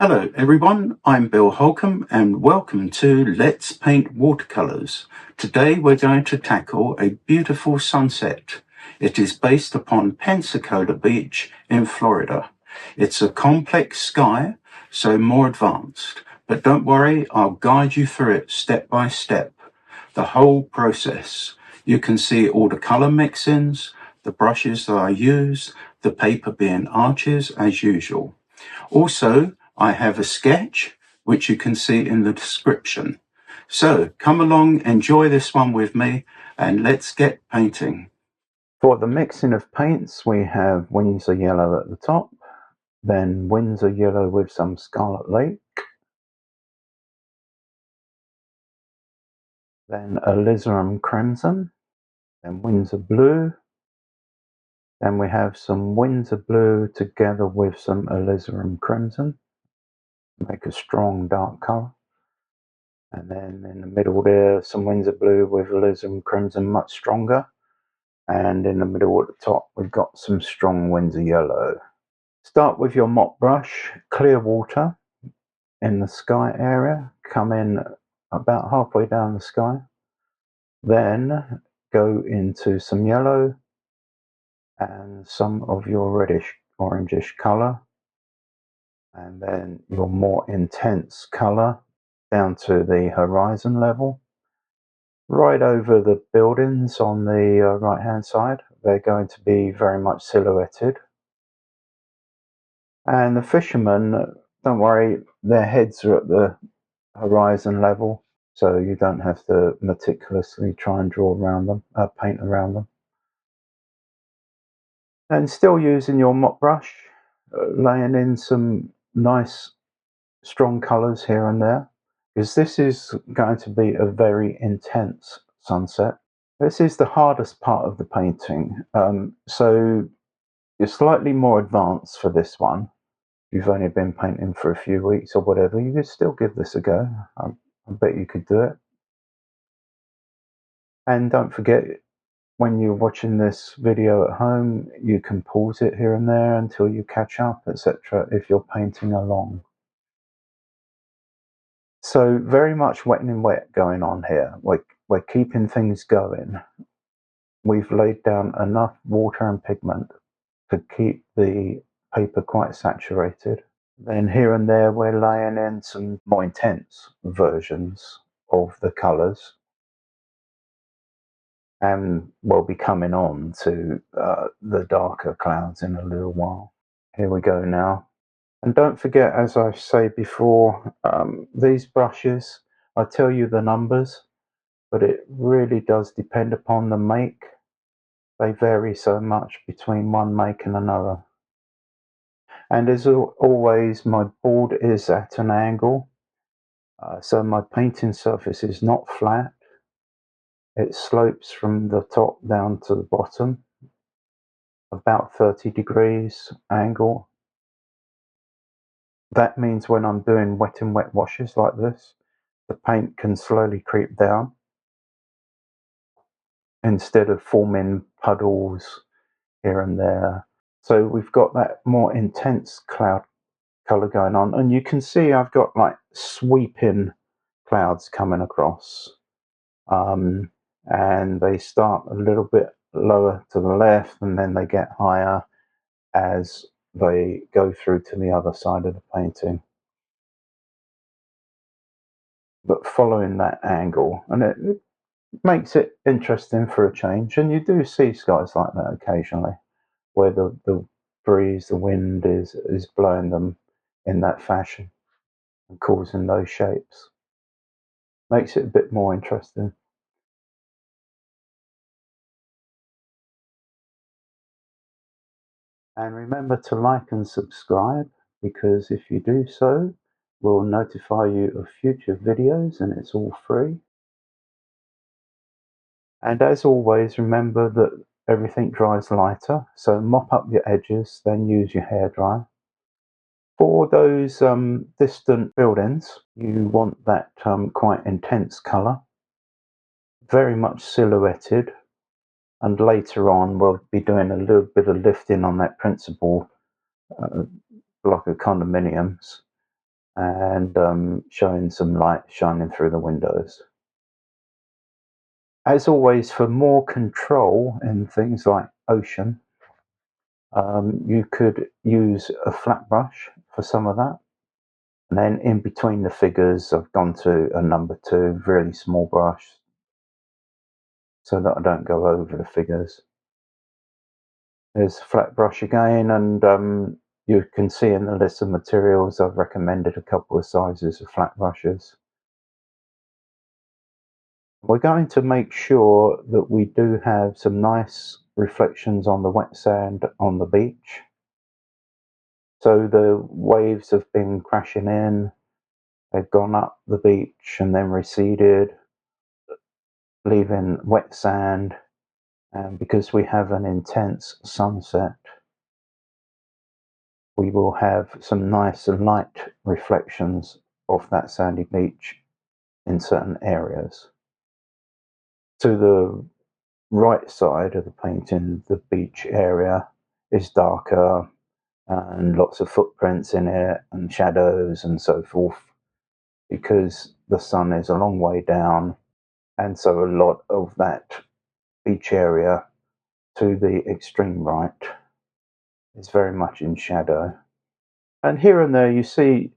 Hello everyone, I'm Bill Holcomb and welcome to Let's Paint Watercolors. Today we're going to tackle a beautiful sunset. It is based upon Pensacola Beach in Florida. It's a complex sky, so more advanced. But don't worry, I'll guide you through it step by step. The whole process. You can see all the color mix-ins, the brushes that I use, the paper being arches as usual. Also, I have a sketch which you can see in the description. So come along, enjoy this one with me, and let's get painting. For the mixing of paints, we have Windsor Yellow at the top, then Windsor Yellow with some Scarlet Lake, then Alizarin Crimson, then Windsor Blue, then we have some Windsor Blue together with some Alizarin Crimson, make a strong dark colour. And then in the middle there, some Windsor Blue with Alizarin Crimson, much stronger. And in the middle at the top, we've got some strong Windsor Yellow. Start with your mop brush, clear water in the sky area, come in about halfway down the sky. Then go into some yellow and some of your reddish, orangish colour. And then your more intense colour down to the horizon level. Right over the buildings on the right hand side, they're going to be very much silhouetted. And the fishermen, don't worry, their heads are at the horizon level, so you don't have to meticulously try and draw around them, paint around them. And still using your mop brush, laying in some nice strong colours here and there, because this is going to be a very intense sunset. This is the hardest part of the painting, so you're slightly more advanced for this one. If you've only been painting for a few weeks or whatever, you could still give this a go. I bet you could do it. And don't forget, when you're watching this video at home, you can pause it here and there until you catch up, etc. if you're painting along. So very much wet and wet going on here. We're keeping things going. We've laid down enough water and pigment to keep the paper quite saturated. Then here and there we're laying in some more intense versions of the colours, and we'll be coming on to the darker clouds in a little while. Here we go now. And don't forget, as I say before, these brushes, I tell you the numbers, but it really does depend upon the make. They vary so much between one make and another. And as always, my board is at an angle, so my painting surface is not flat. It slopes from the top down to the bottom, about 30 degrees angle. That means when I'm doing wet and wet washes like this, the paint can slowly creep down instead of forming puddles here and there. So we've got that more intense cloud color going on, and you can see I've got like sweeping clouds coming across, and they start a little bit lower to the left and then they get higher as they go through to the other side of the painting, but following that angle, and it makes it interesting for a change. And you do see skies like that occasionally where the breeze, the wind is blowing them in that fashion and causing those shapes. Makes it a bit more interesting. And remember to like and subscribe, because if you do so, we'll notify you of future videos and it's all free. And as always, remember that everything dries lighter, so mop up your edges, then use your hairdryer. For those distant buildings, you want that quite intense colour, very much silhouetted, and later on we'll be doing a little bit of lifting on that principal block of condominiums, and showing some light shining through the windows. As always, for more control in things like ocean, you could use a flat brush for some of that. And then in between the figures, I've gone to a number 2, really small brush, so that I don't go over the figures. There's a flat brush again, and you can see in the list of materials I've recommended a couple of sizes of flat brushes. We're going to make sure that we do have some nice reflections on the wet sand on the beach. So the waves have been crashing in, they've gone up the beach and then receded, leaving wet sand. And because we have an intense sunset, we will have some nice light reflections of that sandy beach in certain areas. To the right side of the painting, the beach area is darker and lots of footprints in it and shadows and so forth, because the sun is a long way down, and so a lot of that beach area to the extreme right is very much in shadow. And here and there you see,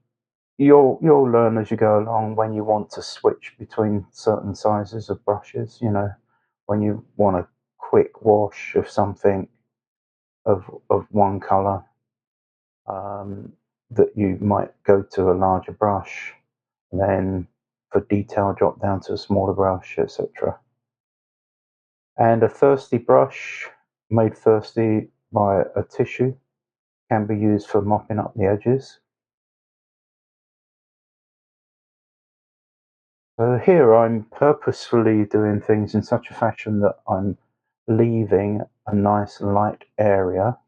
you'll learn as you go along when you want to switch between certain sizes of brushes, when you want a quick wash of something of one color, um, that you might go to a larger brush, and then for detail drop down to a smaller brush, etc. And a thirsty brush made thirsty by a tissue can be used for mopping up the edges. So here I'm purposefully doing things in such a fashion that I'm leaving a nice light area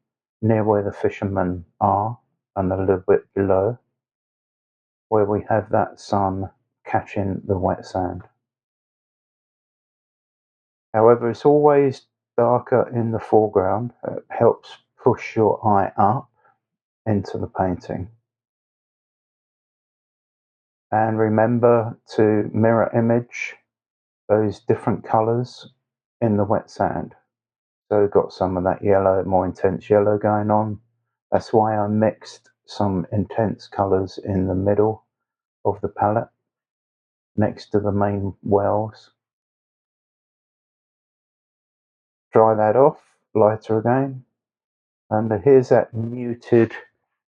near where the fishermen are and a little bit below, where we have that sun catching the wet sand. However, it's always darker in the foreground. It helps push your eye up into the painting. And remember to mirror image those different colors in the wet sand. So got some of that yellow, more intense yellow going on. That's why I mixed some intense colors in the middle of the palette next to the main wells. Dry that off, lighter again. And here's that muted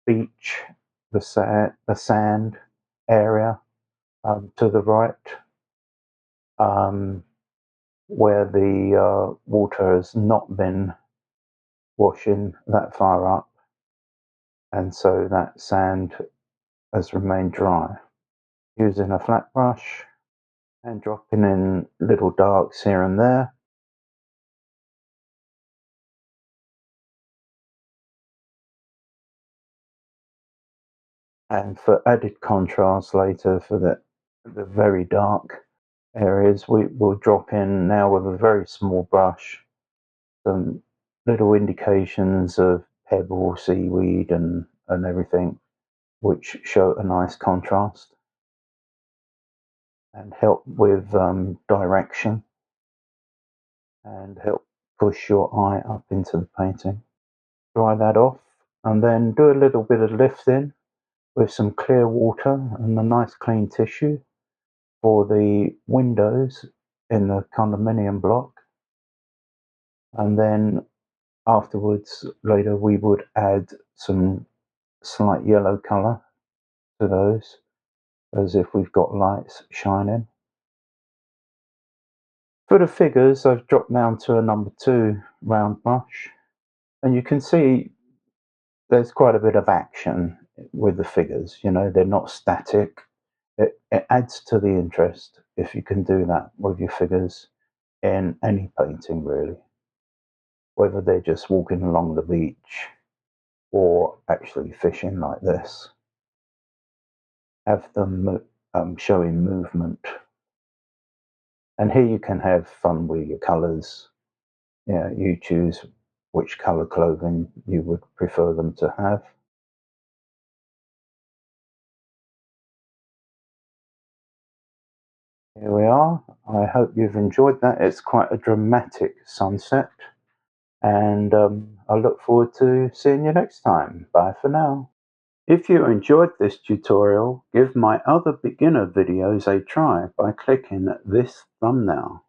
beach, the sand area to the right, where the water has not been washing that far up, and so that sand has remained dry. Using a flat brush and dropping in little darks here and there. And for added contrast later, for the very dark areas, we will drop in now with a very small brush some little indications of pebble, seaweed, and everything, which show a nice contrast and help with direction and help push your eye up into the painting. Dry that off and then do a little bit of lifting with some clear water and a nice clean tissue for the windows in the condominium block. And then afterwards, later, we would add some slight yellow colour to those, as if we've got lights shining. For the figures, I've dropped down to a number 2 round brush, and you can see there's quite a bit of action with the figures. They're not static. It adds to the interest if you can do that with your figures in any painting, really, whether they're just walking along the beach or actually fishing like this. Have them showing movement. And here you can have fun with your colors. You choose which color clothing you would prefer them to have. Here we are. I hope you've enjoyed that. It's quite a dramatic sunset. And I look forward to seeing you next time. Bye for now. If you enjoyed this tutorial, give my other beginner videos a try by clicking this thumbnail.